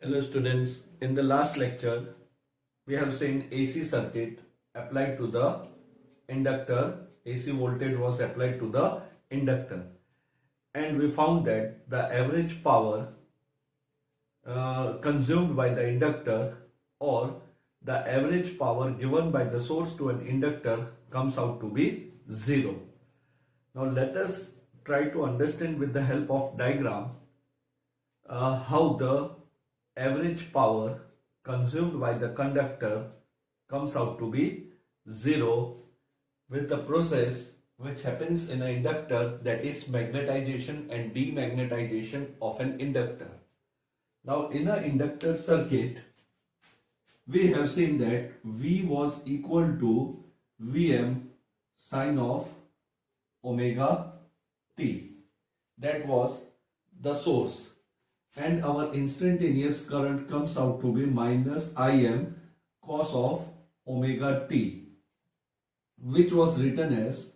Hello students, in the last lecture we have seen AC circuit applied to the inductor. AC voltage was applied to the inductor and we found that the average power consumed by the inductor or the average power given by the source to an inductor comes out to be 0. Now let us try to understand with the help of diagram how the average power consumed by the conductor comes out to be 0 with the process which happens in an inductor, that is magnetization and demagnetization of an inductor. Now in an inductor circuit we have seen that V was equal to Vm sine of omega t. That was the source, and our instantaneous current comes out to be minus Im cos of omega t, which was written as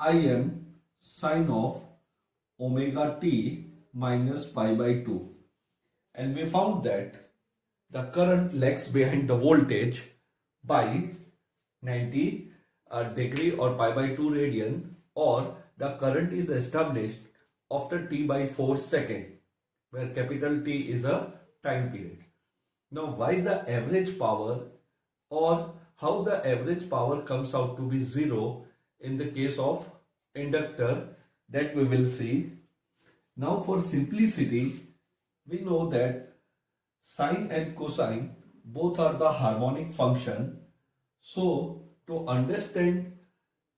Im sine of omega t minus pi by 2. And we found that the current lags behind the voltage by 90 degree or pi by 2 radian, or the current is established after t by 4 second, where capital T is a time period. Now why the average power, or how the average power comes out to be 0 in the case of inductor, that we will see. Now for simplicity, we know that sine and cosine both are the harmonic function. So to understand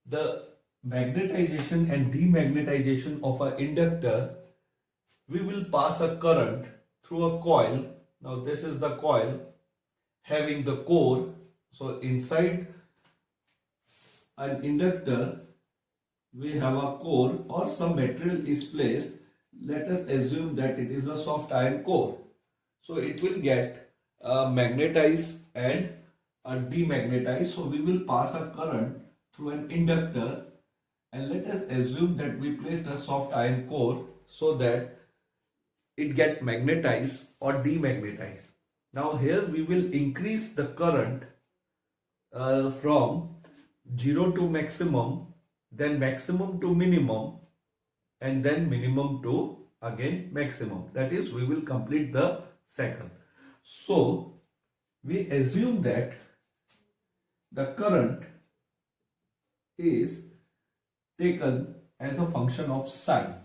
the magnetization and demagnetization of an inductor, we will pass a current through a coil. Now this is the coil having the core. So inside an inductor we have a core or some material is placed. Let us assume that it is a soft iron core. So it will get magnetized and demagnetized. So we will pass a current through an inductor, and let us assume that we placed a soft iron core so that it get magnetized or demagnetized. Now here we will increase the current from 0 to maximum, then maximum to minimum, and then minimum to again maximum. That is, we will complete the cycle. So we assume that the current is taken as a function of sine.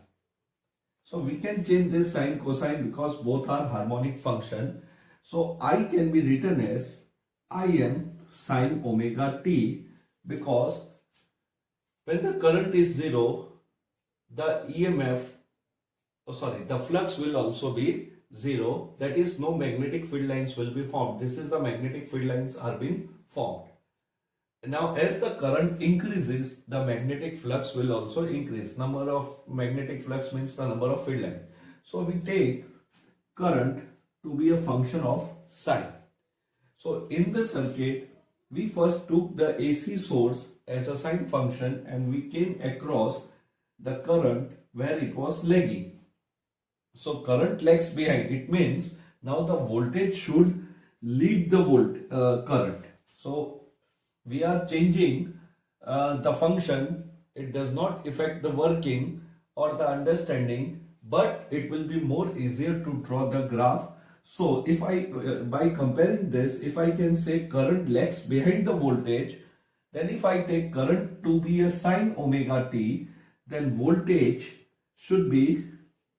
So we can change this sine cosine because both are harmonic function. So I can be written as Im sine omega t, because when the current is 0, the the flux will also be 0. That is, no magnetic field lines will be formed. This is the magnetic field lines are being formed. Now as the current increases, the magnetic flux will also increase. Number of magnetic flux means the number of field lines. So we take current to be a function of sine. So in the circuit, we first took the AC source as a sine function and we came across the current where it was lagging. So current lags behind. It means now the voltage should lead the current. So we are changing the function. It does not affect the working or the understanding, but it will be more easier to draw the graph. So if I by comparing this, if I can say current lags behind the voltage, then if I take current to be a sine omega t, then voltage should be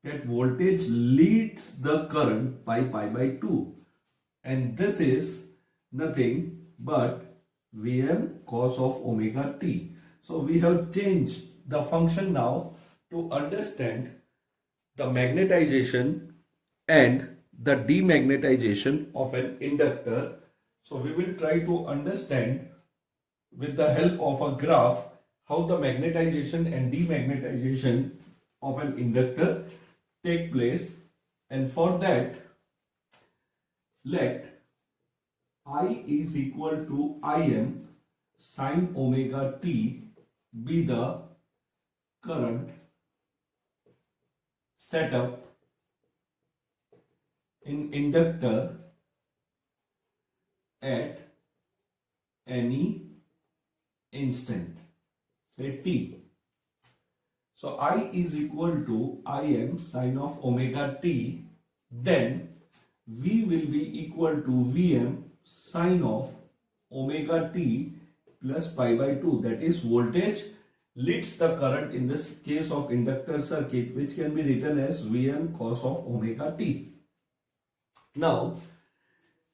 that voltage leads the current by pi by 2, and this is nothing but Vm cos of omega t. So we have changed the function now to understand the magnetization and the demagnetization of an inductor. So we will try to understand with the help of a graph how the magnetization and demagnetization of an inductor take place, and for that let I is equal to Im sine omega t be the current setup in inductor at any instant, say t. So I is equal to Im sine of omega t, then V will be equal to Vm sine of omega t plus pi by 2, that is voltage leads the current in this case of inductor circuit, which can be written as Vm cos of omega t. Now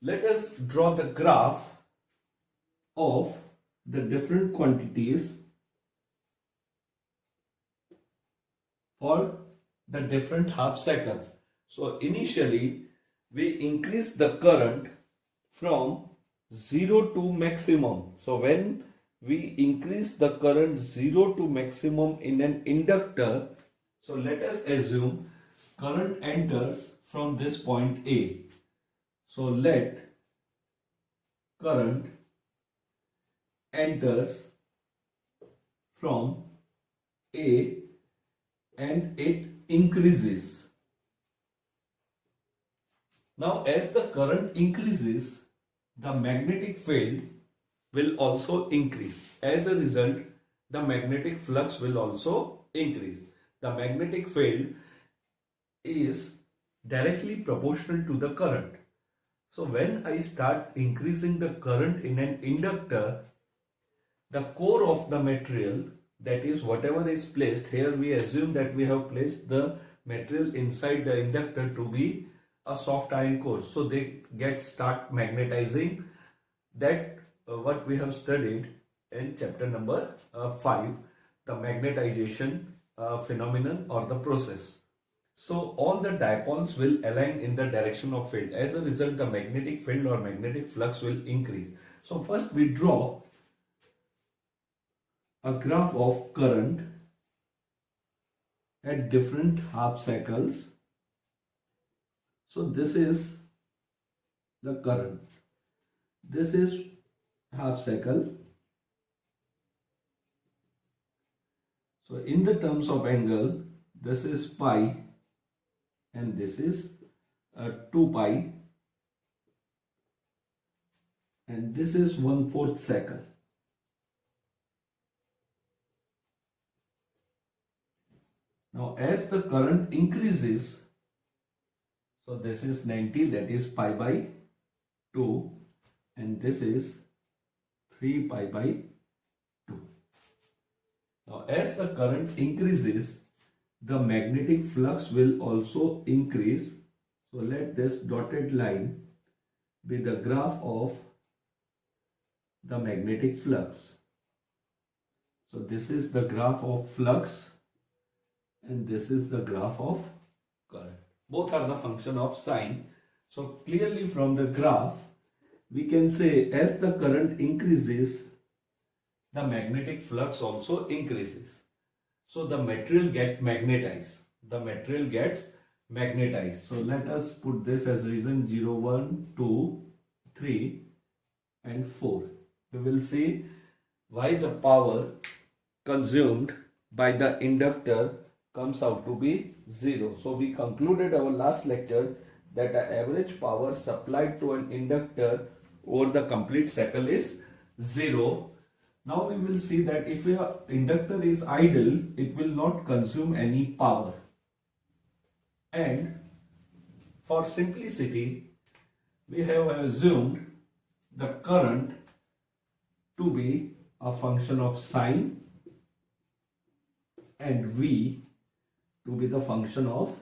let us draw the graph of the different quantities for the different half cycle. So initially we increase the current from 0 to maximum. So when we increase the current 0 to maximum in an inductor, so let us assume current enters from this point A. So let current enters from A and it increases. Now as the current increases, the magnetic field will also increase. As a result, the magnetic flux will also increase. The magnetic field is directly proportional to the current. So when I start increasing the current in an inductor, the core of the material, that is whatever is placed, here we assume that we have placed the material inside the inductor to be a soft iron core. So they start magnetizing. That what we have studied in chapter number 5, the magnetization phenomenon or the process. So all the dipoles will align in the direction of field. As a result, the magnetic field or magnetic flux will increase. So first we draw a graph of current at different half cycles. So this is the current. This is half cycle. So in the terms of angle, this is pi and this is 2 pi and this is 1/4 cycle. Now as the current increases, so this is 90, that is pi by 2 and this is 3 pi by 2. Now as the current increases, the magnetic flux will also increase. So let this dotted line be the graph of the magnetic flux. So this is the graph of flux and this is the graph of current. Both are the function of sine. So clearly from the graph, we can say as the current increases, the magnetic flux also increases. So the material gets magnetized. The material gets magnetized. So let us put this as reason 0, 1, 2, 3 and 4. We will see why the power consumed by the inductor comes out to be 0. So we concluded our last lecture that the average power supplied to an inductor over the complete cycle is 0. Now we will see that if your inductor is idle, it will not consume any power. And for simplicity, we have assumed the current to be a function of sine and V to be the function of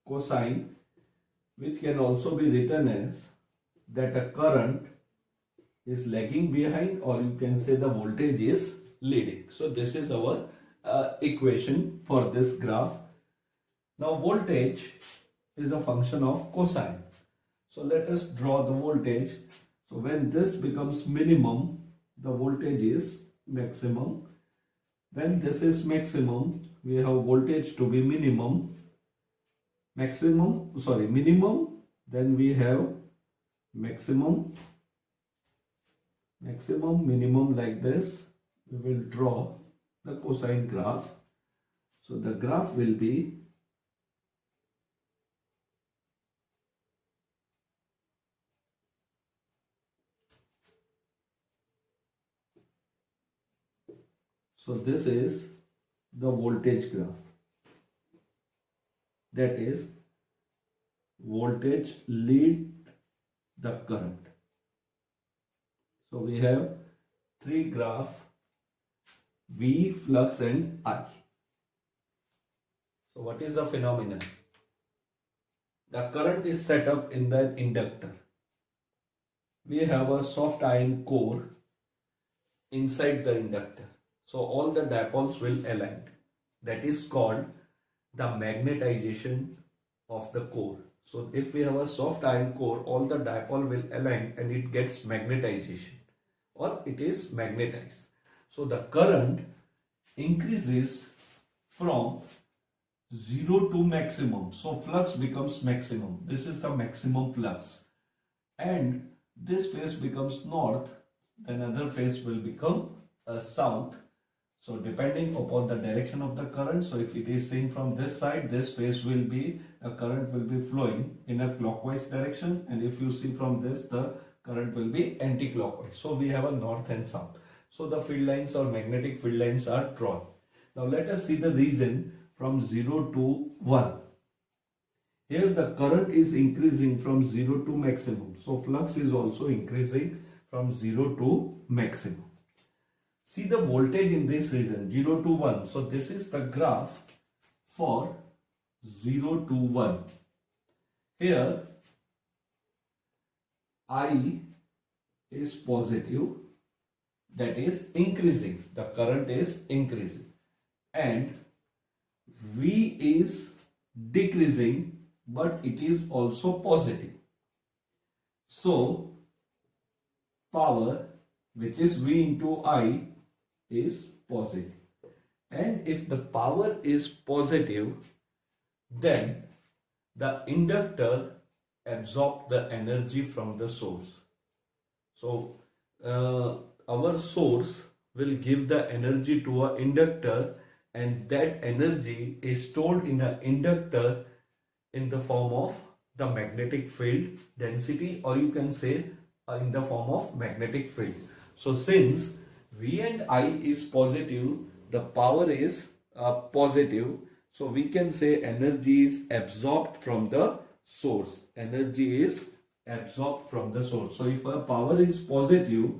cosine, which can also be written as that a current is lagging behind, or you can say the voltage is leading. So this is our equation for this graph. Now voltage is a function of cosine. So let us draw the voltage. So when this becomes minimum, the voltage is maximum. When this is maximum, we have voltage to be minimum, minimum, then we have maximum, minimum, like this. We will draw the cosine graph. So the graph will be So this is the voltage graph. That is, voltage lead the current. So we have three graphs, V, flux and I. So what is the phenomenon? The current is set up in the inductor. We have a soft iron core inside the inductor. So all the dipoles will align. That is called the magnetization of the core. So if we have a soft iron core, all the dipole will align and it gets magnetization, or it is magnetized. So the current increases from 0 to maximum. So flux becomes maximum. This is the maximum flux. And this phase becomes north, then other phase will become south. So depending upon the direction of the current, so if it is seen from this side, this phase will be, a current will be flowing in a clockwise direction, and if you see from this, the current will be anti-clockwise. So we have a north and south. So the field lines or magnetic field lines are drawn. Now let us see the region from 0 to 1. Here the current is increasing from 0 to maximum. So flux is also increasing from 0 to maximum. See the voltage in this region 0 to 1. So this is the graph for 0 to 1. Here I is positive, that is increasing. The current is increasing. And V is decreasing, but it is also positive. So power, which is V into I, is positive. And if the power is positive, then the inductor absorbs the energy from the source. So our source will give the energy to an inductor, and that energy is stored in an inductor in the form of the magnetic field density, or you can say in the form of magnetic field. So since V and I is positive, the power is positive, so we can say energy is absorbed from the source. Energy is absorbed from the source. So if a power is positive,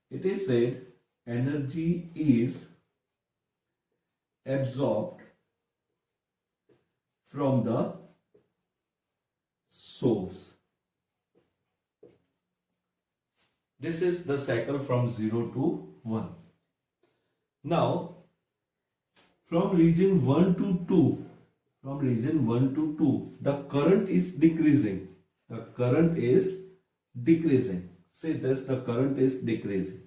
it is said energy is absorbed from the source. This is the cycle from 0 to 1. Now, from region 1 to 2, the current is decreasing. The current is decreasing. See this, the current is decreasing.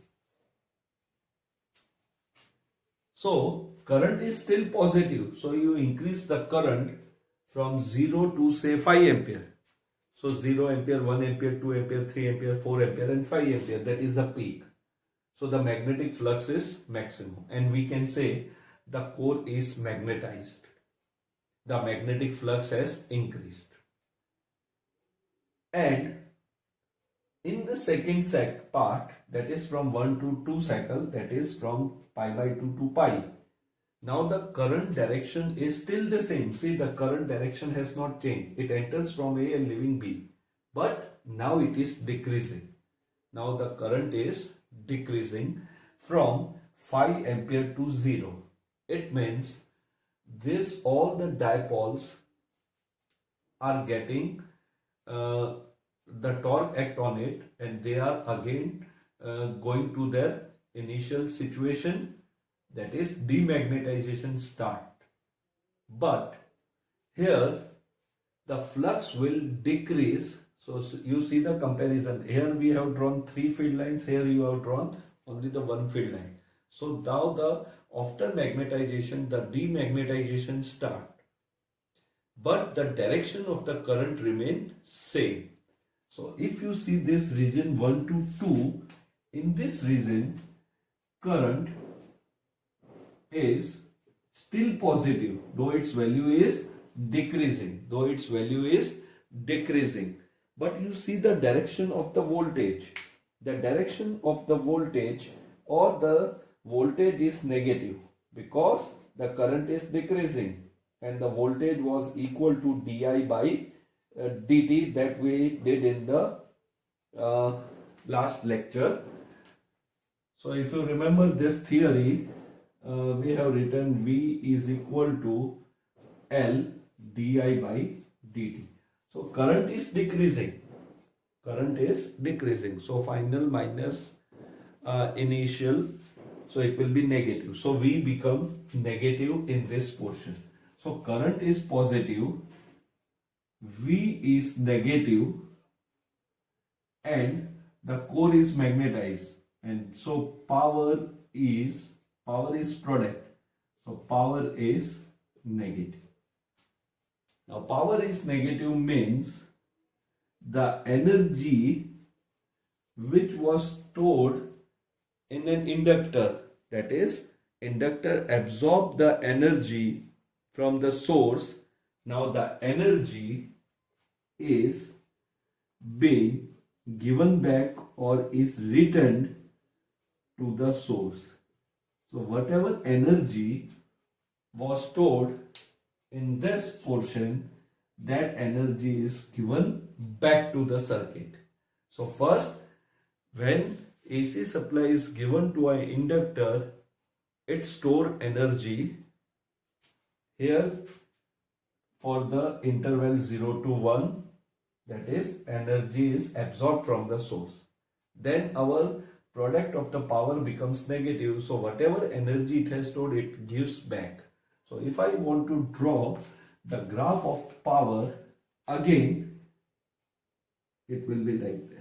So, current is still positive. So, you increase the current from 0 to say 5 ampere. So 0 ampere, 1 ampere, 2 ampere, 3 ampere, 4 ampere and 5 ampere, that is the peak. So the magnetic flux is maximum, and we can say the core is magnetized. The magnetic flux has increased. And in the second part, that is from 1 to 2 cycle, that is from pi by 2 to pi. Now the current direction is still the same. See, the current direction has not changed. It enters from A and leaving B. But now it is decreasing. Now the current is decreasing from 5 ampere to 0. It means all the dipoles are getting the torque act on it, and they are again going to their initial situation, that is demagnetization start. But here the flux will decrease. So you see the comparison. Here we have drawn 3 field lines. Here you have drawn only the 1 field line. So now after magnetization, the demagnetization start. But the direction of the current remain same. So if you see this region 1 to 2, in this region current is still positive, though its value is decreasing. But you see the direction of the voltage. The direction of the voltage or the voltage is negative because the current is decreasing and the voltage was equal to di by dt that we did in the last lecture. So if you remember this theory, we have written V is equal to L di by dt. So current is decreasing. Current is decreasing. So final minus initial. So it will be negative. So V become negative in this portion. So current is positive. V is negative and the core is magnetized. And so power is product. So power is negative. Now power is negative means the energy which was stored in an inductor, that is inductor absorb the energy from the source. Now the energy is being given back or is returned to the source. So whatever energy was stored in this portion, that energy is given back to the circuit. So first, when AC supply is given to an inductor, it stores energy here for the interval 0 to 1, that is energy is absorbed from the source. Then our product of the power becomes negative, so whatever energy it has stored, it gives back. So if I want to draw the graph of power, again it will be like that.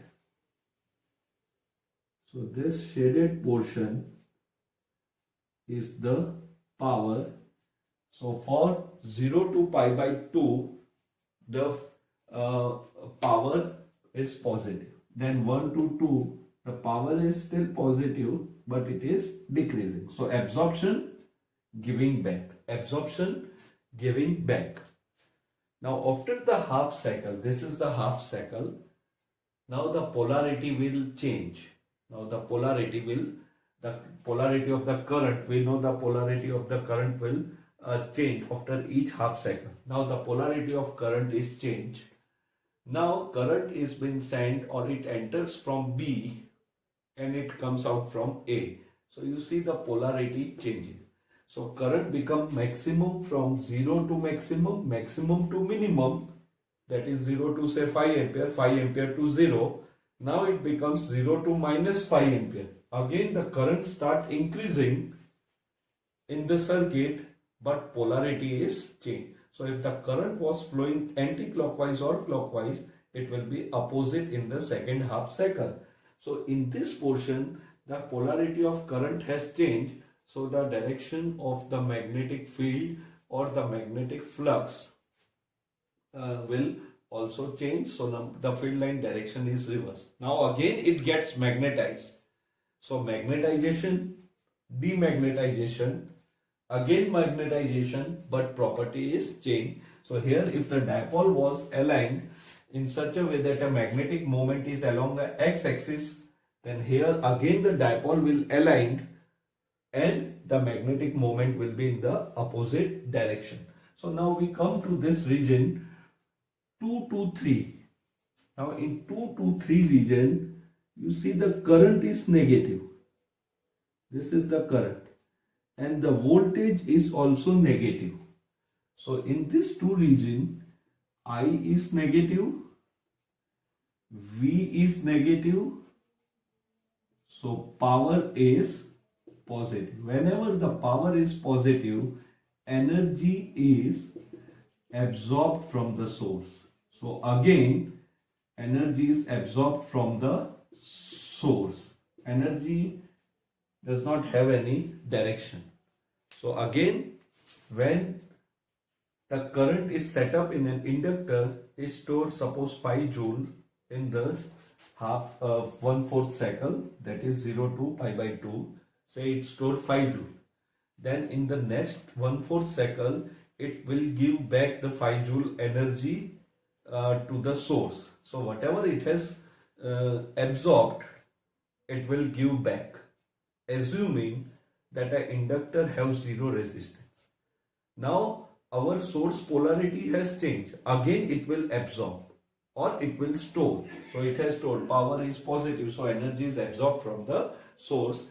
So this shaded portion is the power. So for 0 to pi by 2, the power is positive. Then 1 to 2, the power is still positive, but it is decreasing. So absorption, giving back. Absorption, giving back. Now after the half cycle, this is the half cycle. Now the polarity will change. Now the polarity of the current, we know the polarity of the current will change after each half cycle. Now the polarity of current is changed. Now current is being sent, or it enters from B and it comes out from A. So you see the polarity changing. So current becomes maximum from 0 to maximum, maximum to minimum, that is 0 to say 5 ampere, 5 ampere to 0. Now it becomes 0 to minus 5 ampere. Again the current start increasing in the circuit, but polarity is changed. So if the current was flowing anti-clockwise or clockwise, it will be opposite in the second half cycle. So in this portion, the polarity of current has changed. So the direction of the magnetic field or the magnetic flux will also change. So now the field line direction is reversed. Now again it gets magnetized. So magnetization, demagnetization, again magnetization, but property is changed. So here if the dipole was aligned in such a way that a magnetic moment is along the x-axis, then here again the dipole will align and the magnetic moment will be in the opposite direction. So now we come to this region 2 to 3. Now in 2 to 3 region, you see the current is negative. This is the current. And the voltage is also negative. So in this 2 region, I is negative, V is negative, so power is positive. Whenever the power is positive, energy is absorbed from the source. So again, energy is absorbed from the source. Energy does not have any direction. So again, when the current is set up in an inductor, is stored suppose 5 joule in the half 1/4 cycle, that is 0 to pi by 2. Say it stored 5 joule. Then in the next 1/4 cycle, it will give back the 5 joule energy to the source. So whatever it has absorbed, it will give back, assuming that an inductor have zero resistance. Now our source polarity has changed. Again it will absorb or it will store. So it has stored, power is positive, so energy is absorbed from the source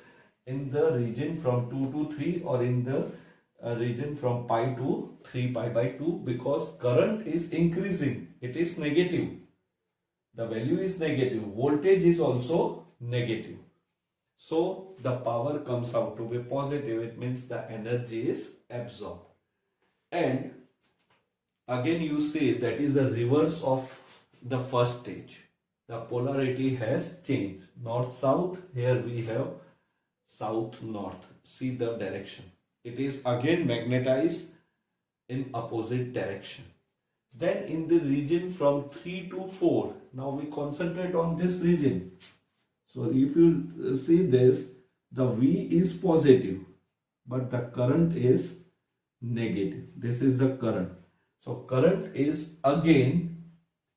in the region from 2 to 3 or in the region from pi to 3 pi by 2, because current is increasing, it is negative, the value is negative, voltage is also negative. So the power comes out to be positive, it means the energy is absorbed. And again you see that is the reverse of the first stage. The polarity has changed. North south, here we have south north. See the direction. It is again magnetized in opposite direction. Then in the region from 3 to 4, now we concentrate on this region. So if you see this, the V is positive, but the current is negative. This is the current. So current is again,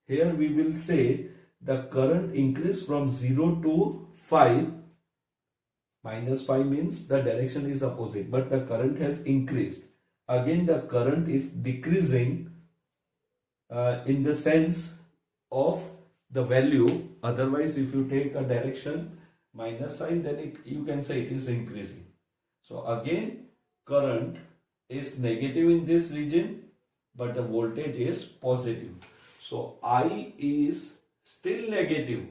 here we will say the current increase from 0 to 5. Minus 5 means the direction is opposite, but the current has increased. Again the current is decreasing in the sense of the value. Otherwise if you take a direction minus sign, then you can say it is increasing. So again current is negative in this region, but the voltage is positive. So I is still negative.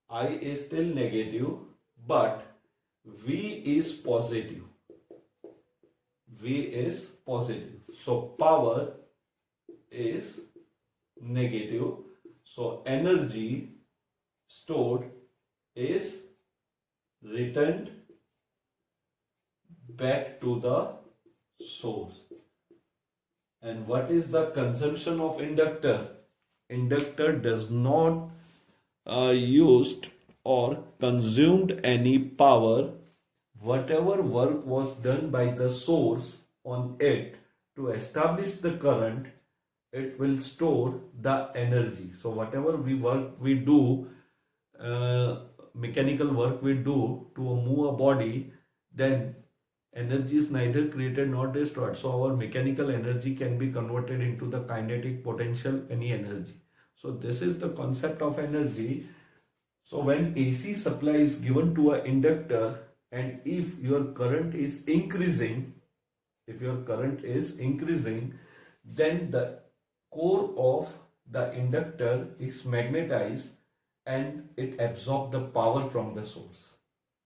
I is still negative, but V is positive. V is positive. So power is negative. So energy stored is returned back to the source. And what is the consumption of inductor? Inductor does not used or consumed any power. Whatever work was done by the source on it to establish the current, it will store the energy. So whatever work we do, mechanical work we do to move a body, then energy is neither created nor destroyed. So our mechanical energy can be converted into the kinetic potential, any energy. So this is the concept of energy. So when AC supply is given to an inductor, and if your current is increasing, then the core of the inductor is magnetized and it absorbs the power from the source.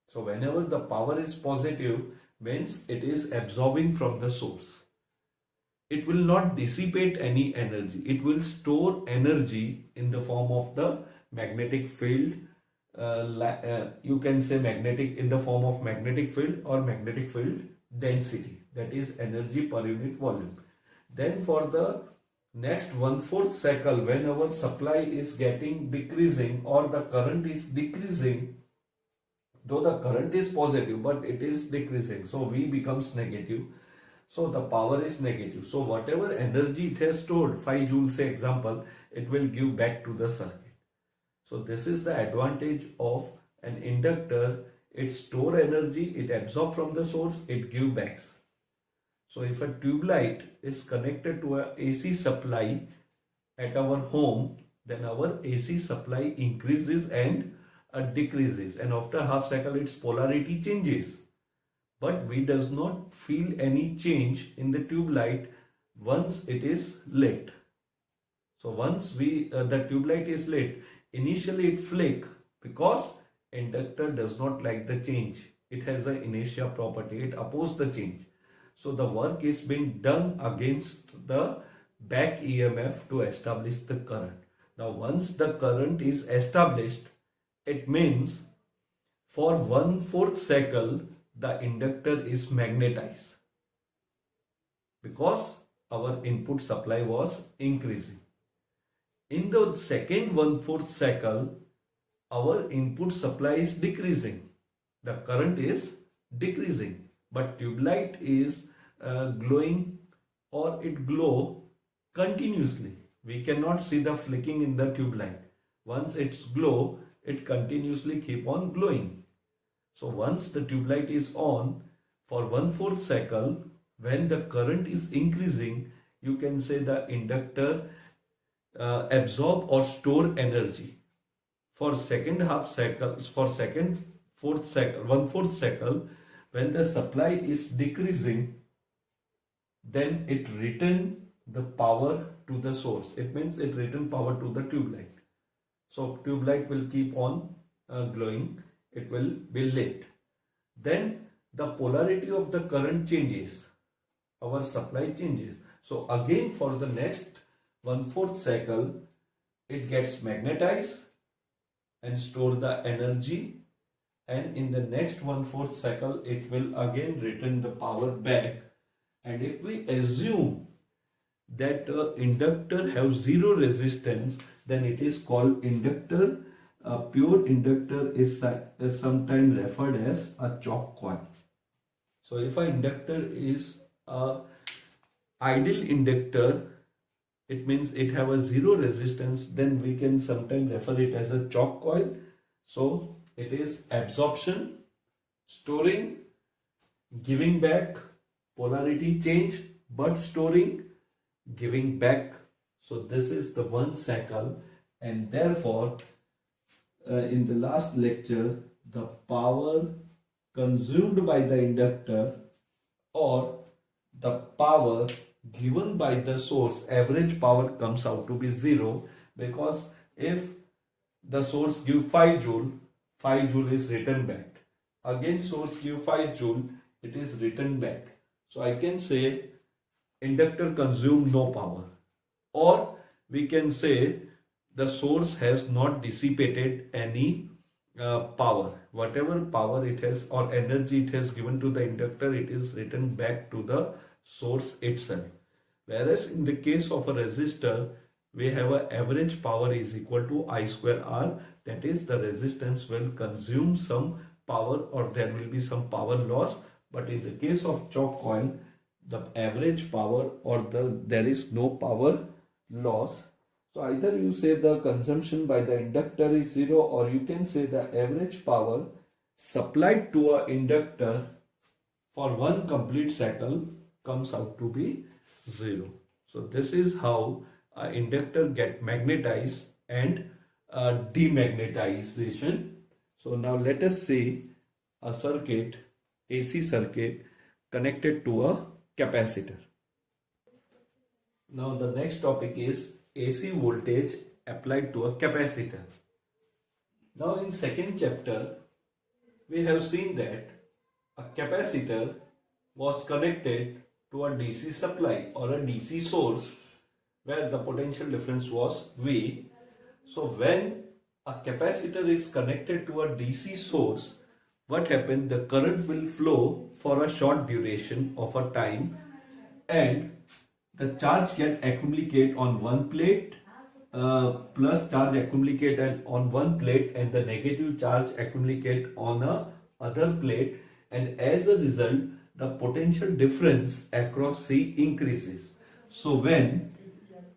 So whenever the power is positive, means it is absorbing from the source. It will not dissipate any energy. It will store energy in the form of the magnetic field. You can say magnetic in the form of magnetic field or magnetic field density. That is energy per unit volume. Then for the next 1/4 cycle, when our supply is getting decreasing or the current is decreasing, though the current is positive but it is decreasing, so V becomes negative, so the power is negative. So whatever energy it has stored, 5 joules say example, it will give back to the circuit. So this is the advantage of an inductor. It store energy, it absorb from the source, it give back. So if a tube light is connected to a AC supply at our home, then our AC supply increases and decreases, and after half cycle its polarity changes, but we does not feel any change in the tube light once it is lit. So once the tube light is lit, initially it flick because inductor does not like the change. It has an inertia property, it opposes the change. So the work is being done against the back EMF to establish the current. Now once the current is established, it means for 1/4 cycle the inductor is magnetized because our input supply was increasing. In the second 1/4 cycle, our input supply is decreasing. The current is decreasing, but tube light is glowing, or it glow continuously. We cannot see the flicking in the tube light. Once it's glow, it continuously keep on glowing. So once the tube light is on for 1/4 cycle, when the current is increasing, you can say the inductor absorb or store energy. For second half cycle, for second fourth cycle, 1/4 cycle, when the supply is decreasing, then it return the power to the source. It means it return power to the tube light. So tube light will keep on glowing. It will be lit. Then the polarity of the current changes. Our supply changes. So again for the next 1/4 cycle, it gets magnetized and store the energy, and in the next 1/4 cycle it will again return the power back. And if we assume that inductor have zero resistance, then it is called inductor. Pure inductor is sometimes referred as a chalk coil. So if an inductor is a ideal inductor, it means it have a zero resistance, then we can sometimes refer it as a chalk coil. So it is absorption, storing, giving back, polarity change, but storing, giving back. So this is the one cycle, and therefore in the last lecture, the power consumed by the inductor or the power given by the source, average power comes out to be 0, because if the source give 5 joule, 5 joule is returned back. Again source give 5 joule, it is returned back. So I can say inductor consume no power, or we can say the source has not dissipated any power. Whatever power it has or energy it has given to the inductor, it is returned back to the source itself. Whereas in the case of a resistor, we have a average power is equal to I square R. That is, the resistance will consume some power or there will be some power loss. But in the case of chalk coil, the average power or there is no power loss. So either you say the consumption by the inductor is 0, or you can say the average power supplied to a inductor for one complete cycle comes out to be 0. So this is how an inductor get magnetized and demagnetization. So now let us see a circuit, AC circuit connected to a capacitor. Now the next topic is AC voltage applied to a capacitor. Now in second chapter, we have seen that a capacitor was connected to a DC supply or a DC source where the potential difference was V. So when a capacitor is connected to a DC source, what happens? The current will flow for a short duration of a time, and the charge get accumulate on one plate, plus charge accumulate on one plate, and the negative charge accumulate on a other plate, and as a result the potential difference across C increases. So when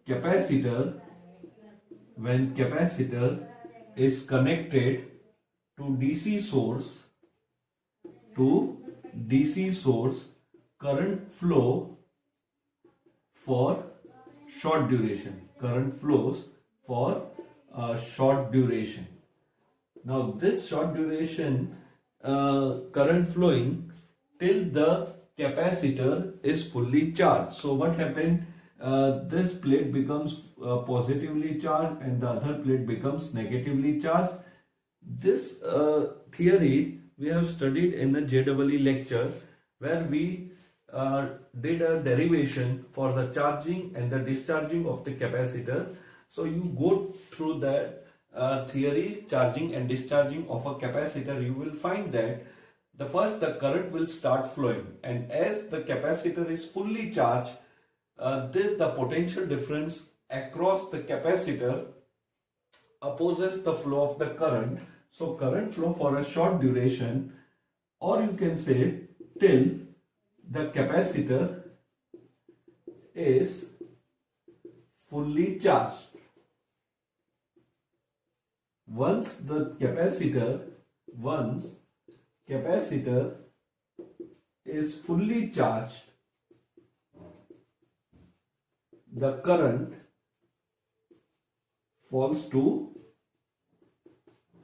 capacitor is connected to DC source, current flow for short duration. Current flows for a short duration. Now this short duration current flowing till the capacitor is fully charged. So what happened? This plate becomes positively charged and the other plate becomes negatively charged. This theory we have studied in the JEE lecture, where we did a derivation for the charging and the discharging of the capacitor. So you go through that theory, charging and discharging of a capacitor, you will find that the current will start flowing, and as the capacitor is fully charged, the potential difference across the capacitor opposes the flow of the current. So current flow for a short duration, or you can say till the capacitor is fully charged. Once the capacitor capacitor is fully charged, the current falls to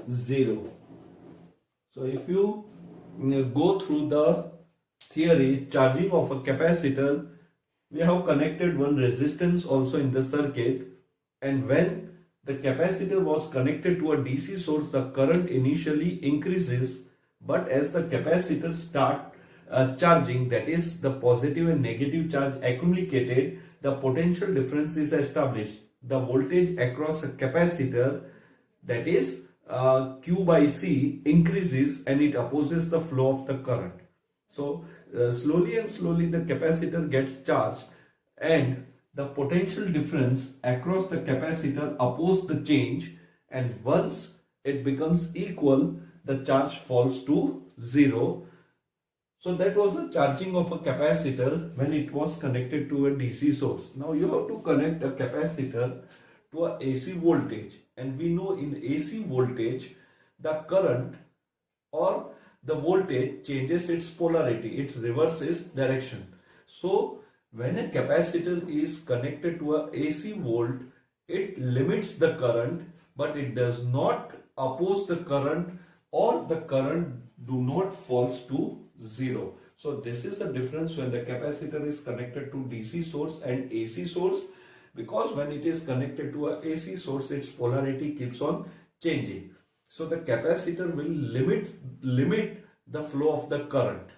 0. So if you go through the theory, charging of a capacitor, we have connected one resistance also in the circuit, and when the capacitor was connected to a DC source, the current initially increases, but as the capacitor start charging, that is the positive and negative charge accumulated, the potential difference is established. The voltage across a capacitor, that is Q by C, increases and it opposes the flow of the current. So slowly and slowly the capacitor gets charged and the potential difference across the capacitor opposes the change, and once it becomes equal, the charge falls to 0. So that was the charging of a capacitor when it was connected to a DC source. Now you have to connect a capacitor to a AC voltage, and we know in AC voltage the current or the voltage changes its polarity, it reverses direction. So when a capacitor is connected to a AC volt, it limits the current, but it does not oppose the current, or the current do not falls to 0. So this is the difference when the capacitor is connected to DC source and AC source, because when it is connected to a AC source, its polarity keeps on changing. So the capacitor will limit the flow of the current.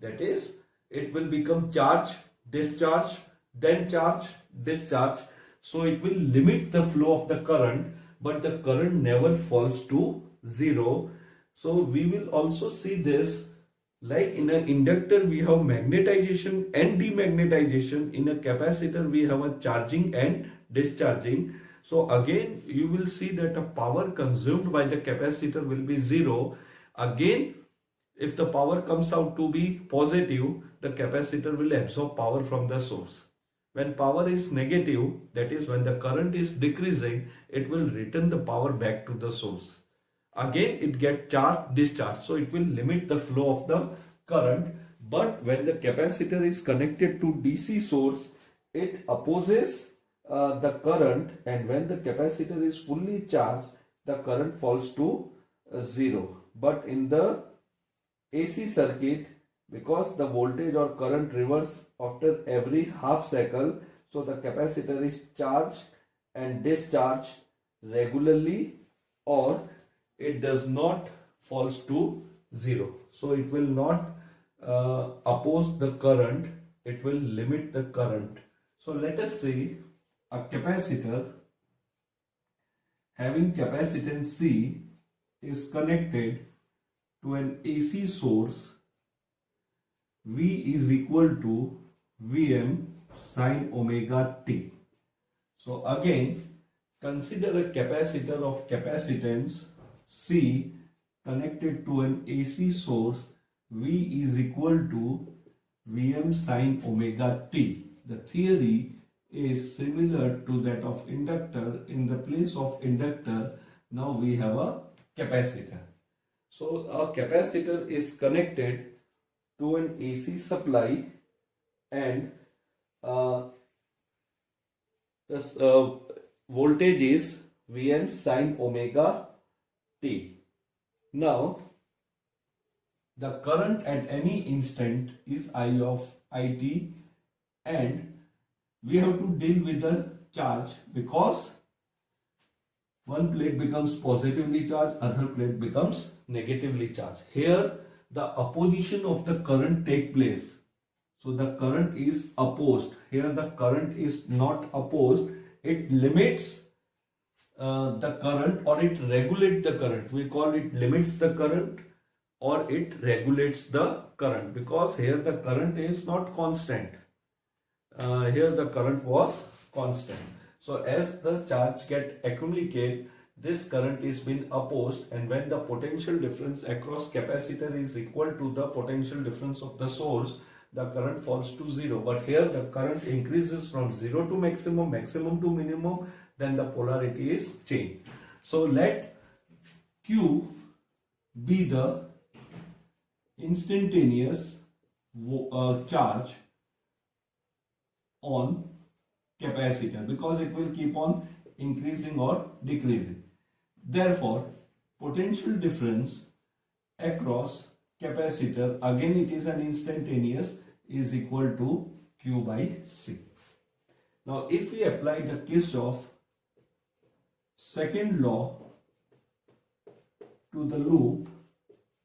That is, it will become charge, discharge, then charge, discharge. So it will limit the flow of the current, but the current never falls to 0. So we will also see this, like in an inductor we have magnetization and demagnetization, in a capacitor we have a charging and discharging. So again you will see that the power consumed by the capacitor will be 0. Again, if the power comes out to be positive, the capacitor will absorb power from the source. When power is negative, that is when the current is decreasing, it will return the power back to the source. Again it gets charged, discharged, so it will limit the flow of the current. But when the capacitor is connected to DC source, it opposes the current, and when the capacitor is fully charged, the current falls to 0. But in the AC circuit, because the voltage or current reverses after every half cycle, so the capacitor is charged and discharged regularly, or it does not falls to 0. So it will not oppose the current, it will limit the current. So let us say a capacitor having capacitance C is connected to an AC source. V is equal to Vm sin omega t. So again, consider a capacitor of capacitance C connected to an AC source. V is equal to Vm sin omega t. The theory is similar to that of inductor. In the place of inductor, now we have a capacitor. So a capacitor is connected to an AC supply, and this voltage is Vm sin omega t. Now the current at any instant is I of it, and we have to deal with the charge, because one plate becomes positively charged, other plate becomes negatively charged. Here the opposition of the current take place. So the current is opposed. Here the current is not opposed. It limits the current, or it regulates the current. We call it limits the current, or it regulates the current, because here the current is not constant. Here the current was constant. So as the charge get accumulated, this current is being opposed, and when the potential difference across capacitor is equal to the potential difference of the source, the current falls to 0. But here the current increases from 0 to maximum, maximum to minimum, then the polarity is changed. So let Q be the instantaneous charge on capacitor, because it will keep on increasing or decreasing. Therefore, potential difference across capacitor, again it is an instantaneous, is equal to Q by C. Now if we apply the Kirchhoff second law to the loop,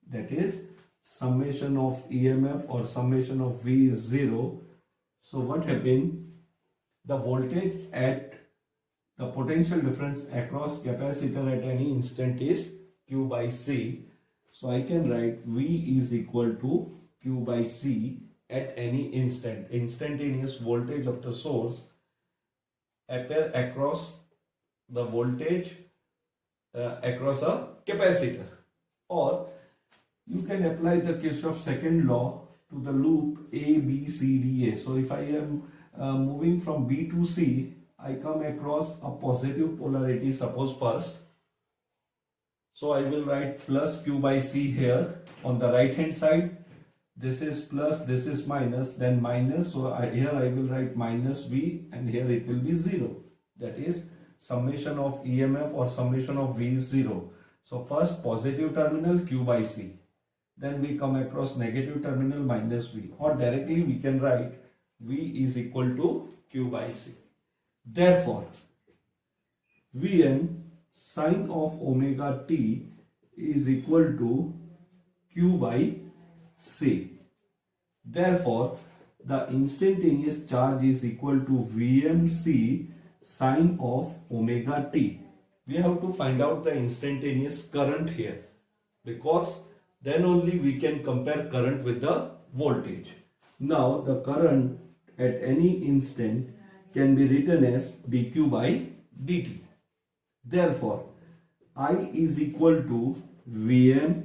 that is summation of EMF or summation of V is 0. So what happened? The voltage at the potential difference across capacitor at any instant is Q by C. So I can write V is equal to Q by C at any instant. Instantaneous voltage of the source appear across the voltage across a capacitor. Or you can apply the Kirchhoff second law to the loop A, B, C, D, A. So if I am moving from B to C, I come across a positive polarity, suppose first. So I will write plus Q by C here on the right hand side. This is plus, this is minus, then minus. So here I will write minus V, and here it will be 0. That is summation of EMF or summation of V is 0. So first positive terminal Q by C. Then we come across negative terminal minus V. Or directly we can write V is equal to Q by C. Therefore, Vm sine of omega t is equal to Q by C. Therefore, the instantaneous charge is equal to Vmc sine of omega t. We have to find out the instantaneous current here, because then only we can compare current with the voltage. Now the current at any instant can be written as dq by dt. Therefore, I is equal to Vmc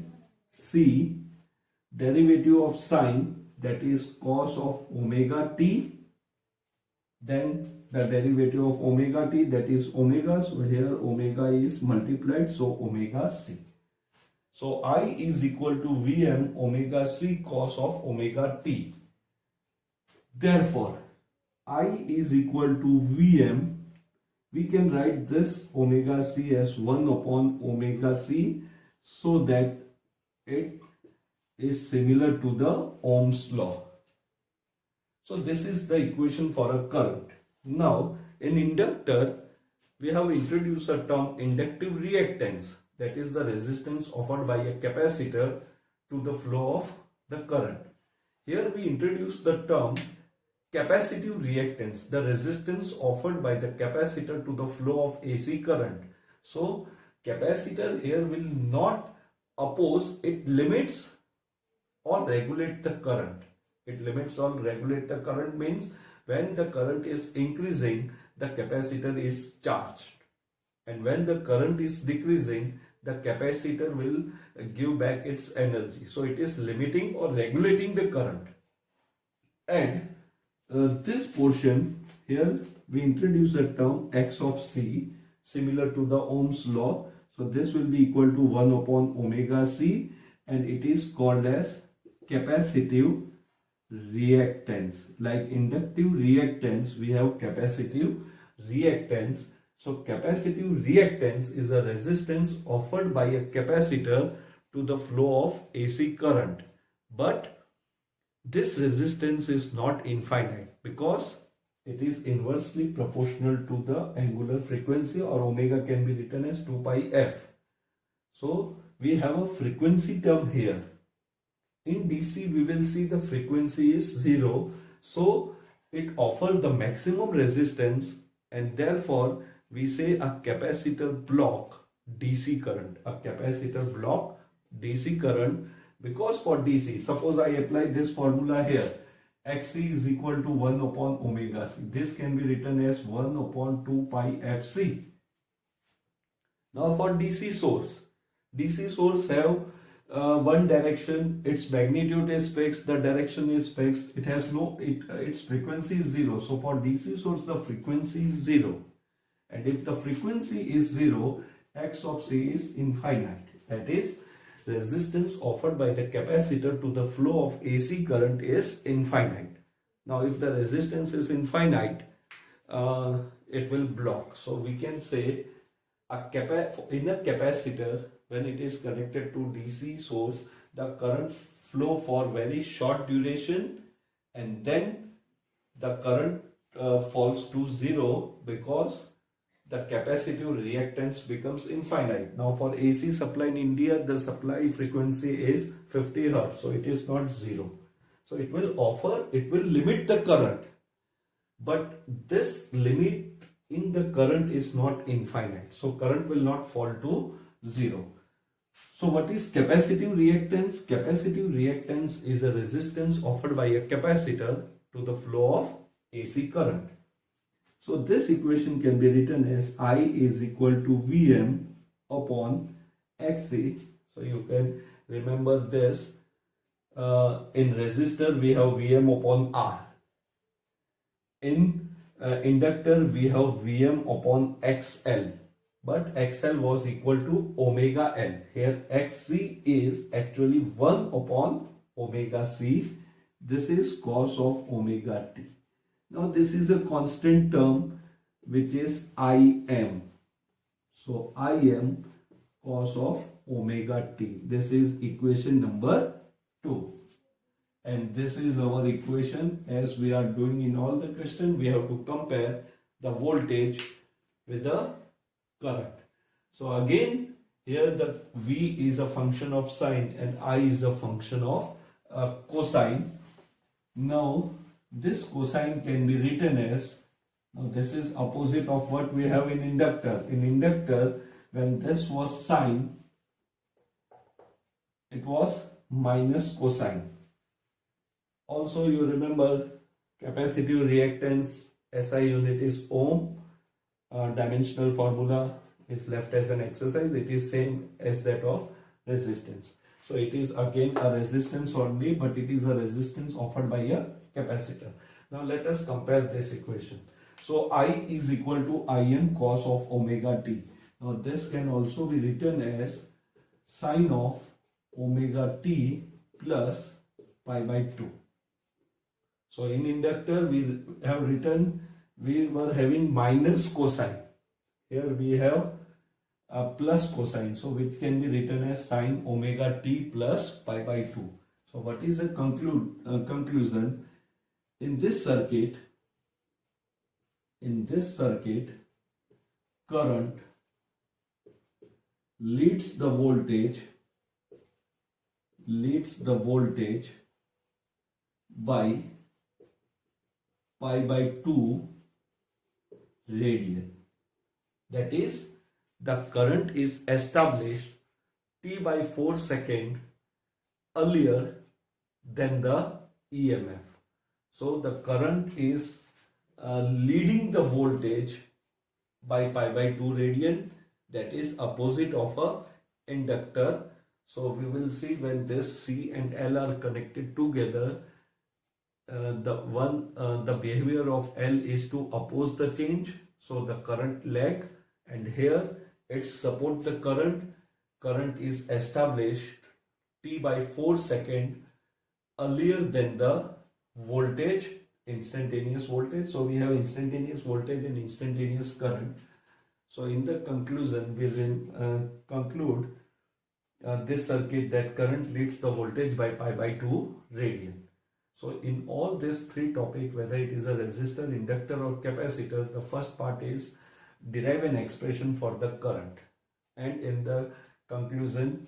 derivative of sine, that is cos of omega t, then the derivative of omega t, that is omega. So here omega is multiplied, so omega c. So I is equal to Vm omega c cos of omega t. Therefore, I is equal to Vm. We can write this omega c as 1 upon omega c, so that it is similar to the Ohm's law. So this is the equation for a current. Now in inductor, we have introduced a term inductive reactance, that is the resistance offered by a capacitor to the flow of the current. Here we introduce the term capacitive reactance, the resistance offered by the capacitor to the flow of AC current. So capacitor here will not oppose, it limits or regulate the current. It limits or regulate the current means when the current is increasing, the capacitor is charged, and when the current is decreasing, the capacitor will give back its energy. So it is limiting or regulating the current. And this portion here we introduce the term X of C, similar to the Ohm's law. So this will be equal to 1 upon omega C, and it is called as capacitive reactance. Like inductive reactance, we have capacitive reactance. So capacitive reactance is a resistance offered by a capacitor to the flow of AC current. But this resistance is not infinite, because it is inversely proportional to the angular frequency, or omega can be written as 2 pi f. So we have a frequency term here. In DC we will see the frequency is 0, so it offers the maximum resistance, and therefore we say a capacitor block DC current, a capacitor block DC current, because for DC, suppose I apply this formula here, Xc is equal to 1 upon omega c. This can be written as 1 upon 2 pi fc. Now for DC source have one direction, its magnitude is fixed, the direction is fixed, it has no, its frequency is 0. So for DC source the frequency is 0, and if the frequency is 0, X of C is infinite. That is, resistance offered by the capacitor to the flow of AC current is infinite. Now if the resistance is infinite, it will block. So we can say in a capacitor, when it is connected to DC source, the current flow for very short duration, and then the current falls to zero because the capacitive reactance becomes infinite. Now for AC supply in India, the supply frequency is 50 Hz, so it is not zero. So it will limit the current, but this limit in the current is not infinite. So current will not fall to zero. So what is capacitive reactance? Capacitive reactance is a resistance offered by a capacitor to the flow of AC current. So this equation can be written as I is equal to Vm upon Xc. So you can remember this. In resistor we have Vm upon R. In inductor we have Vm upon XL. But XL was equal to omega L. Here Xc is actually 1 upon omega C. This is cos of omega t. Now this is a constant term which is Im. So Im cos of omega t. This is equation number 2. And this is our equation. As we are doing in all the questions, we have to compare the voltage with the current. So again, here the V is a function of sine and I is a function of cosine. Now this cosine can be written as, now this is opposite of what we have in inductor. In inductor, when this was sine, it was minus cosine. Also you remember capacitive reactance SI unit is ohm. Dimensional formula is left as an exercise. It is same as that of resistance. So it is again a resistance only, but it is a resistance offered by a capacitor. Now let us compare this equation. So I is equal to Im cos of omega t. Now this can also be written as sine of omega t plus pi by 2. So in inductor we have written, we were having minus cosine. Here we have a plus cosine. So which can be written as sine omega t plus pi by 2. So what is the conclusion? In this circuit, current leads the voltage by pi by 2 radian. That is, the current is established t by 4 seconds earlier than the EMF. So the current is leading the voltage by pi by 2 radian. That is opposite of a inductor. So we will see when this C and L are connected together, the behavior of L is to oppose the change. So the current lag, and here it support the current. Current is established t by 4 seconds earlier than the voltage, instantaneous voltage. So we have instantaneous voltage and instantaneous current. So in the conclusion, we will conclude this circuit that current leads the voltage by pi by 2 radian. So in all these three topics, whether it is a resistor, inductor or capacitor, the first part is derive an expression for the current. And in the conclusion,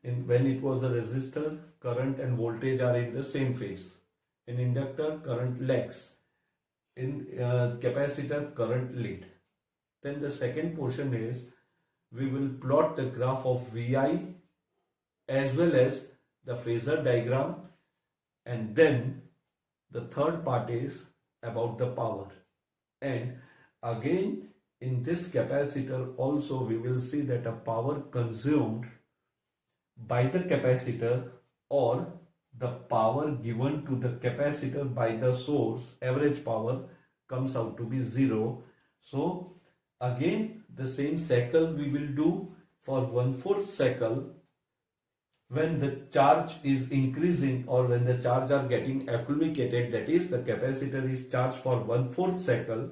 when it was a resistor, current and voltage are in the same phase. In inductor, current lags. In capacitor, current lead. Then the second portion is, we will plot the graph of VI as well as the phasor diagram. And then the third part is about the power. And again, in this capacitor also we will see that a power consumed by the capacitor or the power given to the capacitor by the source, average power, comes out to be 0. So again the same cycle we will do for 1/4 cycle. when the charge is increasing or when the charge are getting accumulated, that is the capacitor is charged for 1/4 cycle,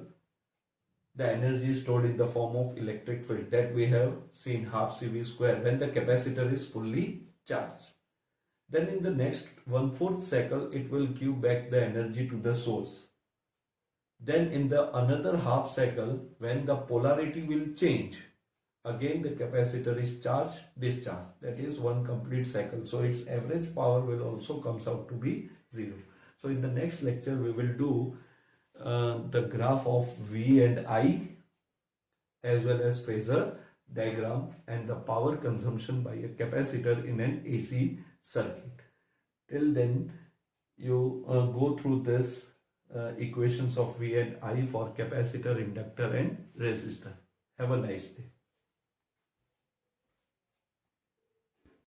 the energy is stored in the form of electric field that we have seen half CV square when the capacitor is fully charged. Then in the next 1/4 cycle it will give back the energy to the source. Then in the another half cycle when the polarity will change, again the capacitor is charged, discharged, that is one complete cycle, so its average power will also comes out to be 0. So in the next lecture we will do the graph of V and I as well as phasor diagram and the power consumption by a capacitor in an AC circuit. Till then you go through this equations of V and I for capacitor, inductor and resistor. Have a nice day.